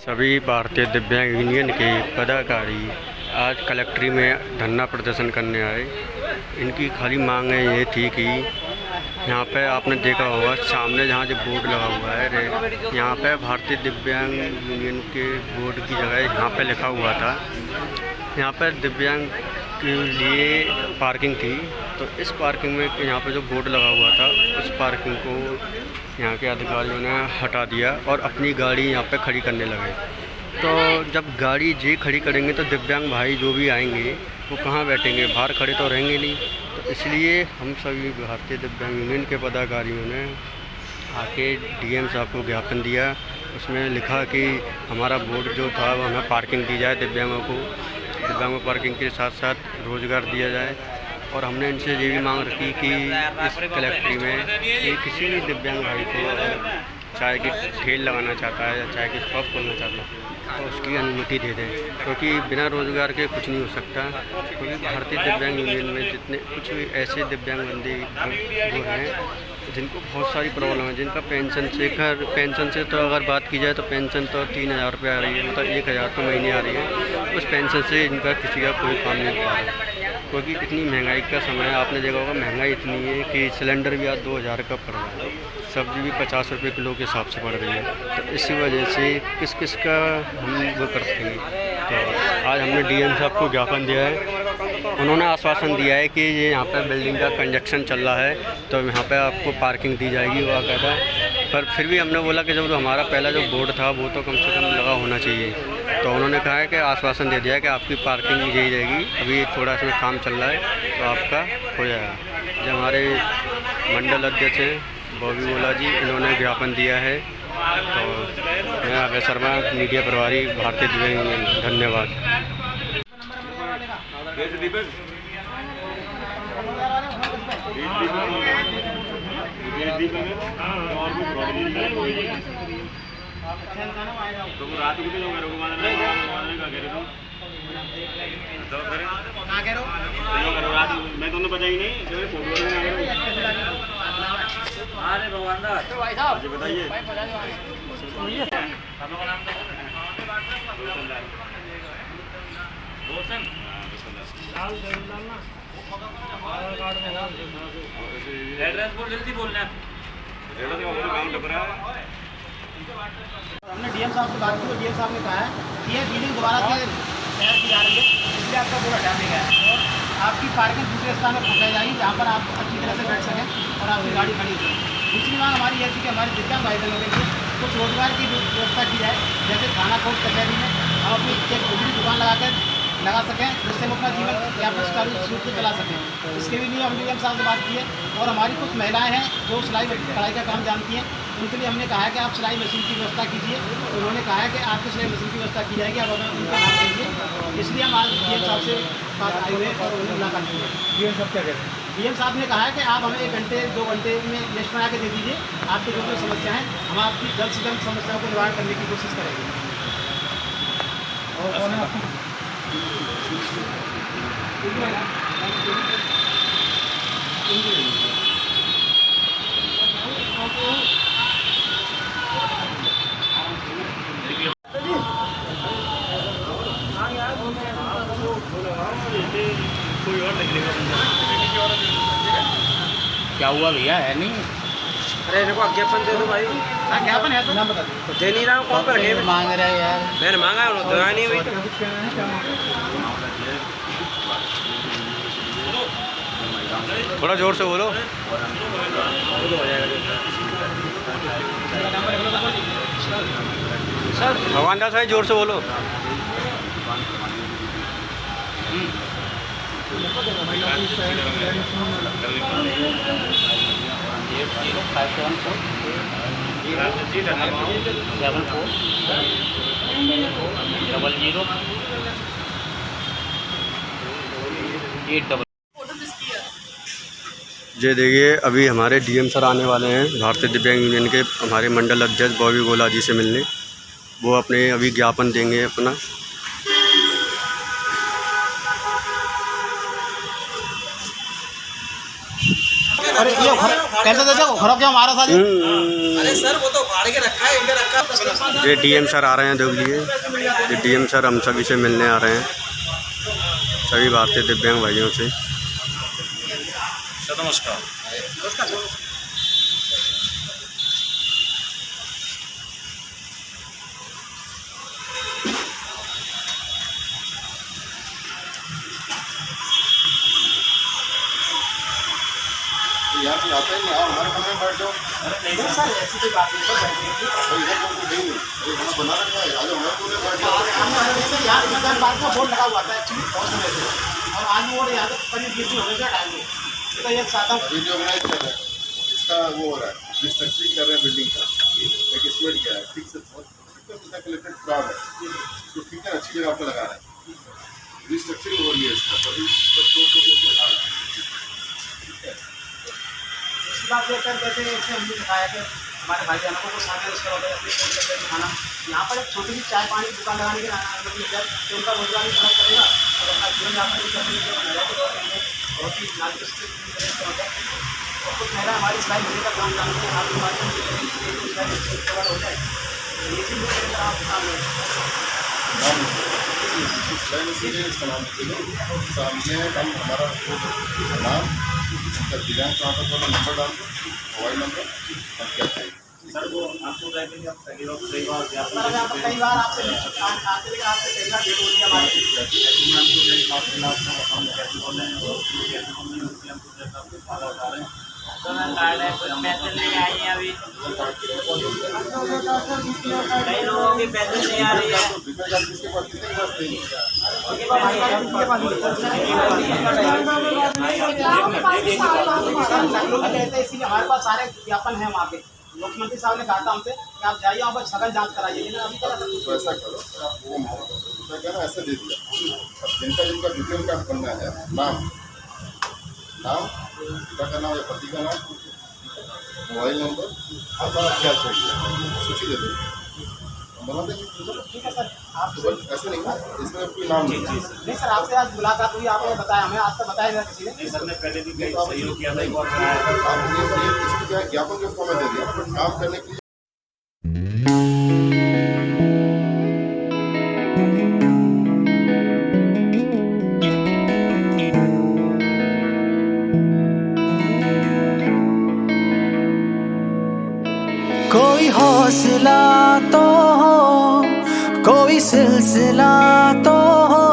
सभी भारतीय दिव्यांग यूनियन के पदाधिकारी आज कलेक्ट्री में धरना प्रदर्शन करने आए। इनकी खाली मांगें ये थी कि यहाँ पे आपने देखा होगा सामने जहाँ जो बोर्ड लगा हुआ है, यहाँ पे भारतीय दिव्यांग यूनियन के बोर्ड की जगह यहाँ पे लिखा हुआ था, यहाँ पर दिव्यांग के लिए पार्किंग थी। तो इस पार्किंग में यहाँ पे जो बोर्ड लगा हुआ था उस पार्किंग को यहाँ के अधिकारियों ने हटा दिया और अपनी गाड़ी यहाँ पे खड़ी करने लगे। तो जब गाड़ी जे खड़ी करेंगे तो दिव्यांग भाई जो भी आएंगे वो कहाँ बैठेंगे, बाहर खड़े तो रहेंगे नहीं। तो इसलिए हम सभी भारतीय दिव्यांग यूनियन के पदाधिकारियों ने आके डीएम साहब को ज्ञापन दिया। उसमें लिखा कि हमारा बोर्ड जो था वो हमें पार्किंग दी जाए, दिव्यांगों पार्किंग के साथ साथ रोज़गार दिया जाए। और हमने इनसे ये भी मांग रखी कि इस कलेक्ट्री में कि किसी भी दिव्यांग भाई को अगर चाय की ठेल लगाना चाहता है या चाय की शॉप खोलना चाहता है तो उसकी अनुमति दे दें, क्योंकि बिना रोज़गार के कुछ नहीं हो सकता। क्योंकि भारतीय दिव्यांग यूनियन में जितने कुछ ऐसे दिव्यांग बंदे जो हैं जिनको बहुत सारी प्रॉब्लम है, जिनका पेंशन से तो अगर बात की जाए तो पेंशन तो 3000 रुपये आ रही है, मतलब 1000 तो महीने आ रही है। उस पेंशन से इनका किसी का कोई काम नहीं पा रहा, क्योंकि इतनी महंगाई का समय आपने देखा होगा। महंगाई इतनी है कि सिलेंडर भी आज 2000 का पड़ रहा है, सब्जी भी 50 रुपये किलो के हिसाब से पड़ रही है। तो इसी वजह से किस का हम वो करते हैं। तो आज हमने डीएम साहब को ज्ञापन दिया है। उन्होंने आश्वासन दिया है कि ये यहाँ पर बिल्डिंग का कंस्ट्रक्शन चल रहा है तो यहाँ पे आपको पार्किंग दी जाएगी, वो कहता है। पर फिर भी हमने बोला कि जब हमारा पहला जो बोर्ड था वो तो कम से कम लगा होना चाहिए। तो उन्होंने कहा है कि आश्वासन दे दिया कि आपकी पार्किंग दी जाएगी, अभी थोड़ा इसमें काम चल रहा है तो आपका हो जाएगा। जो हमारे मंडल अध्यक्ष हैं बॉबी गोला जी, इन्होंने ज्ञापन दिया है। तो मैं अभय शर्मा, मीडिया प्रभारी, भारतीय दिव्यांग यूनियन, धन्यवाद। तो रात को तो मेरे को मारने का कह रहे हो तो कहां कह रहे हो रात मैं तो पता ही नहीं जो फोटो में। अरे भगवान दा तो भाई साहब जी बताइए सब लोगों का नाम रोशन कार्ड में नाम एड्रेस बोल, जल्दी बोलना एड्रेस का काम लग रहा है। हमने डीएम साहब से बात की तो डीएम साहब ने कहा है कि ये बिल्डिंग दोबारा से तैयार की जा रही है, इसलिए आपका बोर्ड हटा दिया गया है और आपकी पार्किंग दूसरे स्थान में पहुँचाई जाएगी जहाँ पर आप अच्छी तरह से बैठ सकें और आपकी गाड़ी खड़ी हो। दूसरी मांग हमारी ये थी कि हमारे दिव्यांग भाई बहनों के लिए कुछ रोजगार की व्यवस्था की जाए, जैसे थाना कोर्ट कचहरी में हम अपनी एक खुदरी दुकान लगा सकें, जिससे हम अपना जीवन यापन सुचारू रूप से चला सकें। इसके लिए हम डीएम साहब से बात की है। और हमारी कुछ महिलाएं हैं जो सिलाई कढ़ाई का काम जानती हैं, उनके लिए हमने कहा है कि आप सिलाई मशीन की व्यवस्था कीजिए। तो उन्होंने कहा है कि आपकी सिलाई मशीन की व्यवस्था की जाएगी, अब हमें उनका नाम दीजिए। इसलिए हम आज डीएम साहब से बात आए हुए और उन्हें मुलाकात की है। डीएम साहब क्या कहते हैं? डीएम साहब ने कहा है कि आप हमें 1 घंटे 2 घंटे में लिस्ट बना के दे दीजिए, आपकी जो समस्या है हम आपकी जल्द से जल्द समस्याओं को निवारण करने की कोशिश करेंगे। और क्या हुआ भैया? है नहीं? अरे इनको ज्ञापन दे दो भाई। ज्ञापन है तो नाम बता दो। दे नहीं रहा हूँ, कौन पर है? मांग रहे हैं यार, मैंने मांगा है, उन्होंने दया नहीं हुई। थोड़ा जोर से बोलो। सर भगवान दास भाई जोर से बोलो। ये देखिए अभी हमारे डीएम सर आने वाले हैं भारतीय दिव्यांग यूनियन के, हमारे मंडल अध्यक्ष बॉबी गोला जी से मिलने। वो अपने अभी ज्ञापन देंगे अपना। अरे ये कैसे देते हो? खड़ा क्यों मारा साजी? अरे सर वो तो फाड़ के रखा है, इनके रखा है। ये डीएम सर आ रहे हैं देवलिए। ये डीएम सर हम सभी से मिलने आ रहे हैं, सभी भारतीय दिव्यांग भाइयों से। नमस्कार। यहाँ पे आता ही नहीं, आप हमारे कमरे में बैठ जाओ। नहीं सर ऐसी कोई बात नहीं, भाई इधर कोई नहीं, अरे खाना बना रखा है, आज हमारे कमरे में बैठ जाओ। यहाँ इधर बात का बोर्ड लगा हुआ था एक्चुअली बहुत समय से, और आज वो यहाँ तक करीब 20 दिन हो गए टाइम को। तो ये चाहता हूँ अभी जो ऑर्गेनाइज कर रहे हैं इसका वो हो रहा है, रिस्ट्रक्चरिंग कर रहे हैं बिल्डिंग का, एक एस्टिमेट किया है, ठीक से बहुत कलेक्टेड क्राउड है, तो ठीक है अच्छी जगह पे लगा रहे हैं, रिस्ट्रक्चरिंग हो रही है इसका, तो अभी सब लगा रहे हैं। इसके बाद ये सर जैसे इसने हमने दिखाया कि हमारे भाई बहनों को कुछ सामने उसका वगैरह खाना यहाँ पर एक छोटी सी चाय पानी की दुकान लगाने की अनुमति है, तो उनका रोजगार भी खड़ा करेगा और अपना जीवन यापन भी करने के लिए बहुत ही नागरिक और कुछ महिला हमारी सिलाई मिलने का काम जानते हैं, आपके माध्यम से कवर हो जाए ये चीज़ लेकर आप सामने सामने हम हमारा नाम दिव्यांग कहाँ पर थोड़ा नंबर डाल दो, मोबाइल नंबर और क्या चाहिए सर वो आपको कई बार कई बार आपसे आते लेकिन आपसे कई बार डेट होती है हमारी कार्ड है, कुछ पैसे नहीं आई हैं अभी, कई लोगों के पैसे नहीं आ रही है। किसके पास कितने के पास नहीं इसीलिए हमारे पास सारे ज्ञापन है वहाँ पे। मुख्यमंत्री साहब ने कहा था हमसे कि आप जाइए वहाँ पर सघन जांच कराइए, लेकिन अभी तक तो ऐसा करो, आपको वो कहना ऐसा दे दिया, अब जिनका डिटेल का करना है, नाम पिता का नाम या पति का नाम, मोबाइल नंबर, आता क्या चाहिए सूची दे दो, बना देंगे। ठीक है सर, आप ऐसे नहीं ना, इसमें कोई नाम नहीं सर, आपसे आज मुलाकात हुई, आपने बताया हमें, आज तक बताया नहीं किसी ने। सर ने पहले भी कई सहयोग किया था, एक और आप ज्ञापन के फॉर्म में दे दिया, बट काम करने के लिए कोई हौसला तो हो, कोई सिलसिला तो हो,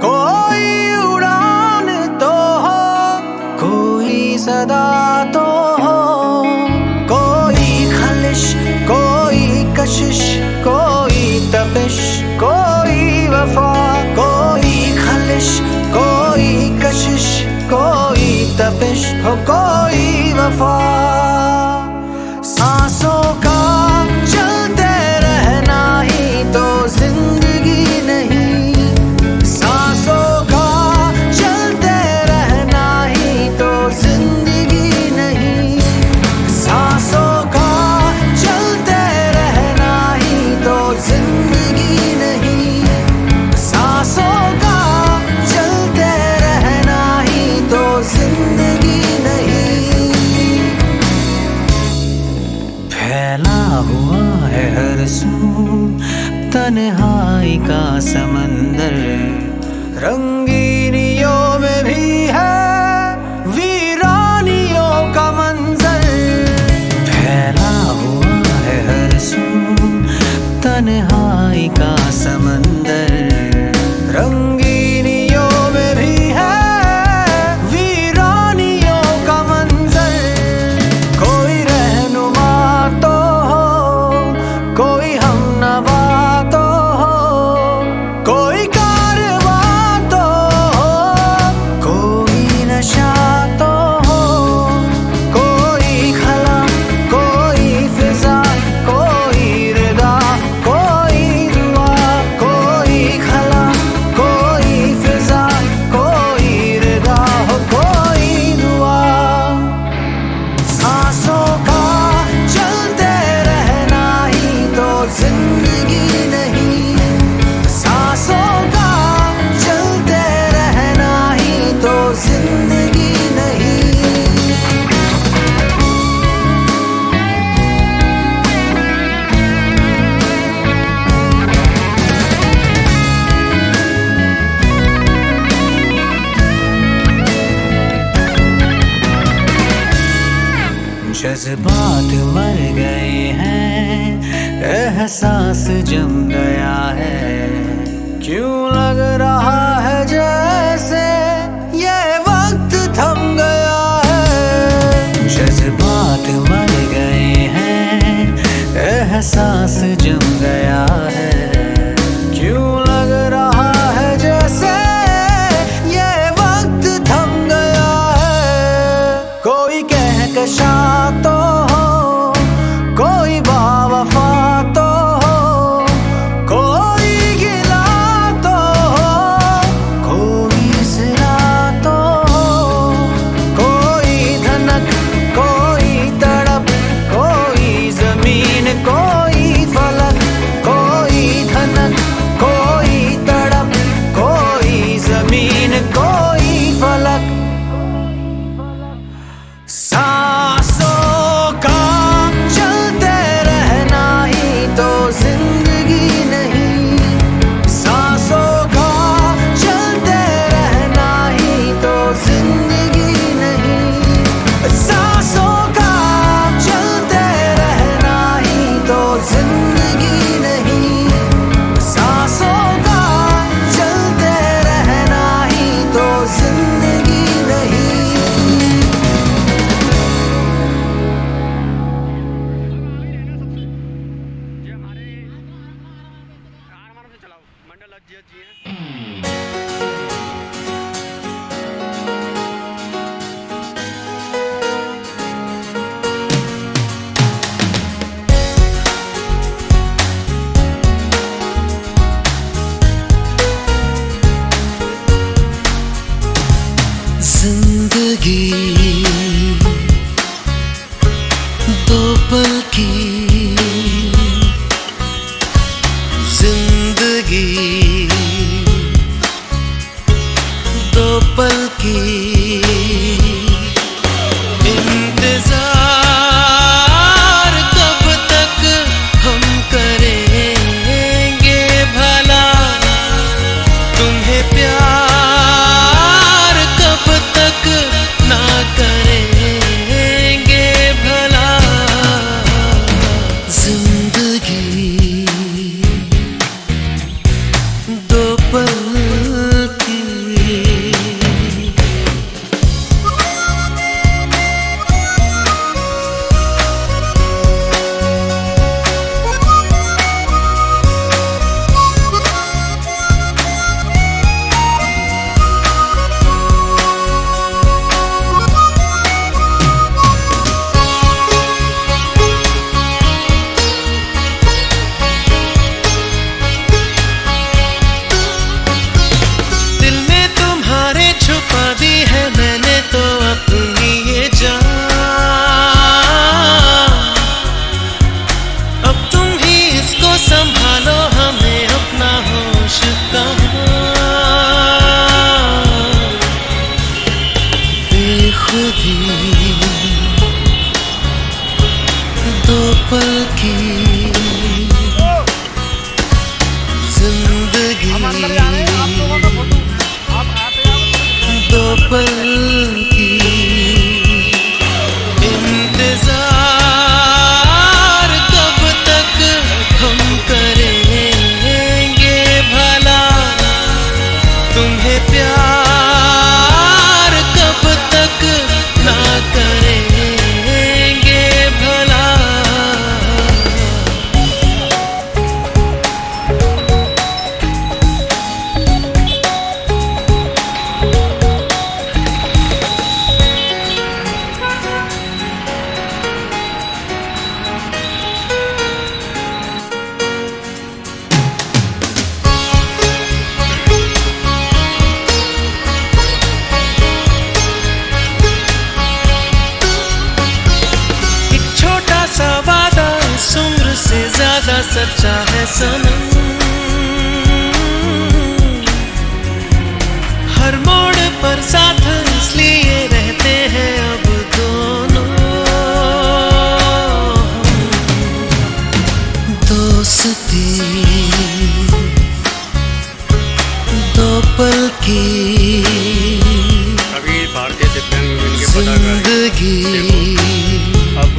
कोई उड़ान तो हो, कोई सदा तो हो, कोई खलिश, कोई कशिश, कोई तपिश, कोई वफा, कोई खलिश, कोई कशिश, कोई तपिश हो, कोई वफा। सांसों का चलते रहना ही तो जिंदगी नहीं, सांसों का चलते रहना ही तो जिंदगी नहीं, सांसों का चलते रहना ही तो जिंदगी नहीं, सांसों का चलते रहना ही तो जिंदगी नहीं। फैला हुआ है हर सू तन्हाई का समंदर, रंगीनियों में भी है वीरानियों का मंजर, फैला हुआ है हर सू तन्हाई का समंदर, रंगीनियों में भी है वीरानियों का मंजर। कोई रहनुमा तो हो, कोई हमनवा तो हो, कोई कारवा तो हो, कोई नशा तो हो, कोई खला, कोई फिजा, कोई रिदा, कोई दुआ, कोई जज्बात मर गए हैं, एहसास जम गया है। क्यों लग रहा है जैसे ये वक्त थम गया है। जज्बात मर गए हैं, एहसास जम गया है। क्यों लग रहा है जैसे ये वक्त थम गया है। कोई कहकशा तो हो, कोई बावफा तो हो, कोई गिला तो हो, कोई सिला तो हो, कोई धनक, कोई तड़प, कोई जमीन, कोई फलक, कोई धनक, कोई तड़प, कोई जमीन, कोई फलक। सांसों का चलते रहना ही तो जिंदगी नहीं। सांसों का चलते रहना ही तो जिंदगी नहीं। सांसों का चलते रहना ही तो जिंदगी नहीं। सांसों का चलते रहना ही तो जिंदगी नहीं। ये हमारे आराम से चलाओ, मंडल अध्यक्ष जी हैं। जिंदगी दो पल की, जिंदगी दो पल की। इंतजार कब तक हम करेंगे भला, तुम्हें प्यार कब तक ना करेंगे भला। जिंदगी दो पल की। दिल में तुम्हारे छुपा दी है मैंने तो अपनी ये जान। अब तुम ही इसको संभालो, हमें अपना होश कहाँ। बेखुदी दो पल की। जिंदगी दो पल की। इंतजार कब तक हम करेंगे भला, तुम्हें प्यार कब तक ना करेंगे भला। एक छोटा सा वादा इस उम्र से ज्यादा सच्चा है सनम। हर मोड़ पर साथ इसलिए रहते हैं अब दोनों। दोस्ती दो पल की। अभी भारतीय दिव्यांग यूनियन के पदाधिकारी जिंदगी अब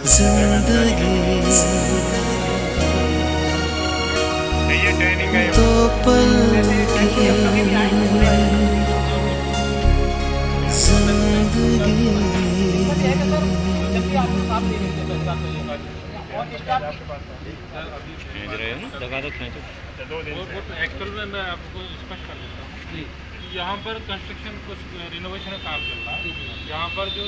जिंदगी ये ट्रेनिंग है। दो पल की जिंदगी लगा दो खींचो। एक्चुअल में मैं आपको स्पष्ट कर देता हूँ जी। यहाँ पर कंस्ट्रक्शन कुछ रिनोवेशन का काम चल रहा है। यहाँ पर जो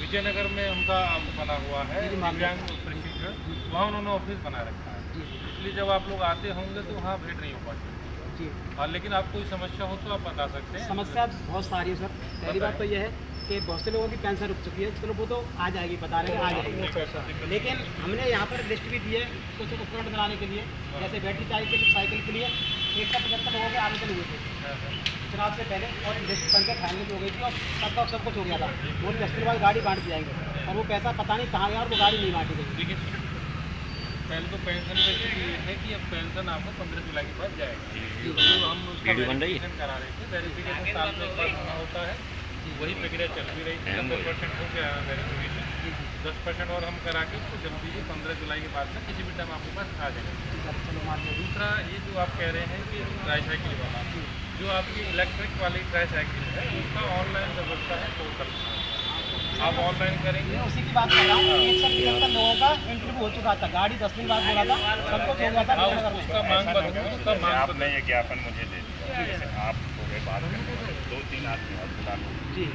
विजयनगर में उनका बना हुआ है दिव्यांग प्रशिक्षण, वहाँ उन्होंने ऑफिस बना रखा है। इसलिए जब आप लोग आते होंगे तो वहाँ भेंट नहीं हो पाती जी। और लेकिन आप कोई समस्या हो तो आप बता सकते हैं। समस्या बहुत सारी है सर। पहली बात तो यह है कि बहुत से लोगों की पेंशन रुक चुकी है, चलो वो तो आ जाएगी, बता रहे हैं आ जाएगी। लेकिन हमने यहाँ पर लिस्ट भी दी है कुछ उपकरण बनाने के लिए, जैसे बैटरी साइकिल के लिए 175 लोगों के आवेदन हुए थे चुनाव से पहले, और लिस्ट बनकर फाइनल हो गई थी और सब कुछ हो गया था। वो फेस्टिवल बाद गाड़ी बांट दी जाएंगे और वो पैसा पता नहीं कहाँ गया और वो गाड़ी नहीं बांटी गई। देखिए पहले तो पेंशन में ये है कि अब पेंशन आपको 15 जुलाई के बाद जाएगी। तो हम उसका वेरिफिकेशन करा रहे थे। वेरिफिकेशन साल में एक बार होना होता है, वही प्रक्रिया चल भी रही थी। 90% हो गया वेरिफिकेशन, 10% और हम करा के उसको जल्दी ही 15 जुलाई के बाद में किसी भी टाइम आपके पास आ जाएगा। दूसरा ये जो आप कह रहे हैं कि ट्राईसाइकिल वाला, जो आपकी इलेक्ट्रिक वाली ट्राईसाइकिल है उसका ऑनलाइन व्यवस्था है पोर्टल, आप ऑनलाइन करेंगे। उसी की बात कर रहा हूँ। 175 लोगों का इंटरव्यू हो चुका था, गाड़ी 10 दिन बाद बोला था, सब कुछ हो गया था। उसका मांग बंद हो तो तब मांग आपने ये ज्ञापन मुझे दे दिया, जैसे आप हो गए बात करने वाले, 2-3 आदमी और बुला लो जी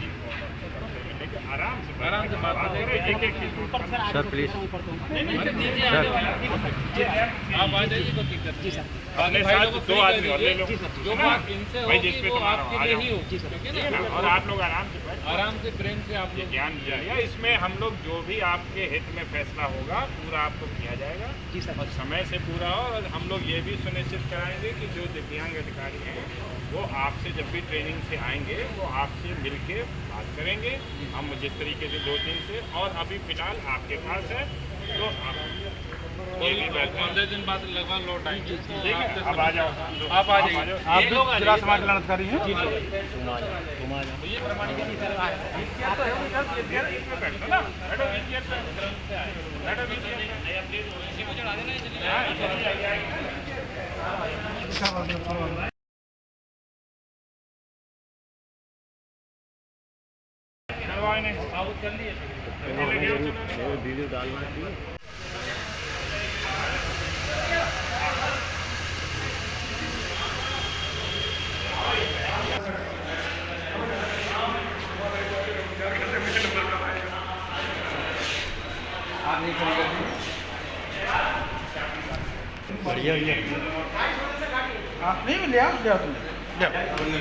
आराम से बात करेंगे। एक ऊपर सर सर, प्लीज। आप आ जाइए कोई दिक्कत जी सर। अपने साथ 2 आदमी और ले लो जो बात इनसे भाई, होगी जिस पे वो तुम्हारा आपके आ लिए जाओ। ही होगी, ठीक है ना? और आप लोग आराम से बैठ आराम से प्रेम से आप ये लोग ज्ञान दिया गया। इसमें हम लोग जो भी आपके हित में फैसला होगा पूरा आपको किया जाएगा जी सर। और समय से पूरा हो। और हम लोग ये भी सुनिश्चित कराएंगे कि जो दिव्यांग अधिकारी हैं वो आपसे जब भी ट्रेनिंग से आएंगे वो आपसे मिल के बात करेंगे, हम जिस तरीके से 2-3 से। और अभी फिलहाल आपके पास है तो आप ये भी बैठ 15 दिन बाद लगभग लौट आएंगे। ठीक है। अब आ जाओ, आप आ जाइए। आप भी जिला समाज कल्याणाधिकारी हैं। ये प्रमाणित बैठो ना, बैठो VCR पे, बैठो VCR पे। चलवाए नहीं, आप कर लिए वीडियो डालना चाहिए। बढ़िया भैया। नहीं लिया लिया तुमने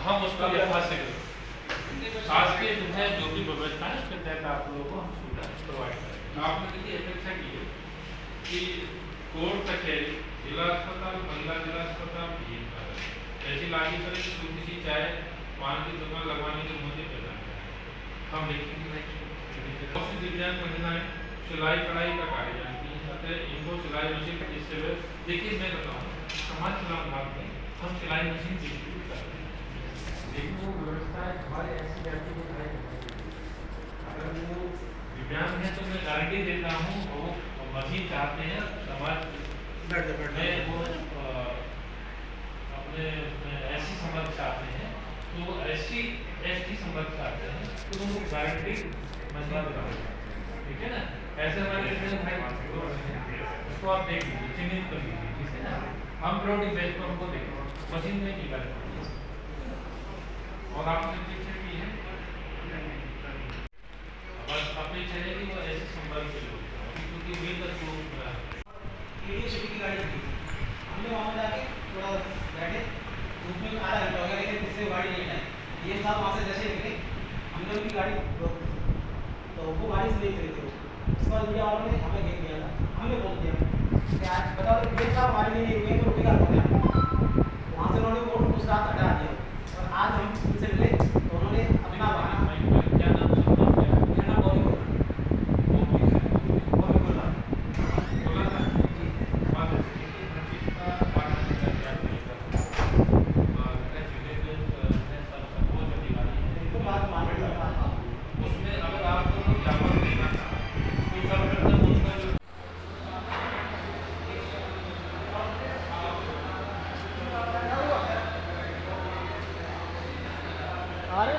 हम उसका यथाशीघ्र शासकीय जो है जो भी व्यवस्था है उसके तहत आप लोगों को हम सुविधा प्रोवाइड करें। आपने देखिए अपेक्षा की है कि कोर्ट कचहरी, जिला अस्पताल, महिला जिला अस्पताल, ऐसी लागू करें कि किसी चाहे पान की दुकान लगवाने के मुद्दे पर हम देखेंगे। बहुत सी दिव्यांग महिलाएं सिलाई कढ़ाई का कार्य जानती हैं, अतः इनको सिलाई मशीन इससे देखिए मैं बताऊँ समाज चलाओ भाग में हम सिलाई मशीन डिस्ट्रीब्यूट करते हैं, लेकिन वो व्यवस्था हमारे ऐसी व्यक्ति को अगर वो दिव्यांग है तो मैं गारंटी देता हूँ वो मशीन चाहते हैं समाज में वो अपने ऐसी समझ चाहते हैं तो ऐसी एसटी समझ चाहते हैं तो वो गारंटी मशीन दिलाएंगे, ठीक है ना? ऐसे हमारे भाई उसको आप देख लीजिए, चिन्हित कर लीजिए, ठीक है ना? हम प्रोडक्ट बेस पर हमको देखें मशीन में नहीं करें और आपने पीछे की है बस अपेक्षा है कि वो ऐसे संपर्क के लोग क्योंकि वे तक सिटी की गाड़ी थी, हमने वहाँ जाके थोड़ा बैठे, धूप में आधा घंटा हो गया लेकिन किसी गाड़ी नहीं आई। ये साहब वहाँ से जैसे निकले हमने उनकी गाड़ी रोक दी, तो वो गाड़ी से नहीं खरीदे। उसके बाद मीडिया वालों ने हमें घेर दिया था, हमने बोल दिया कि आज बताओ ये साहब हमारे लिए नहीं रुके तो रुकेगा कौन? वहाँ से उन्होंने वो उस रात हटा दिया और आज हम उनसे मिले तो उन्होंने अपना बहाना क्या नाम है? मेरा नाम बोला था जी। आ रहे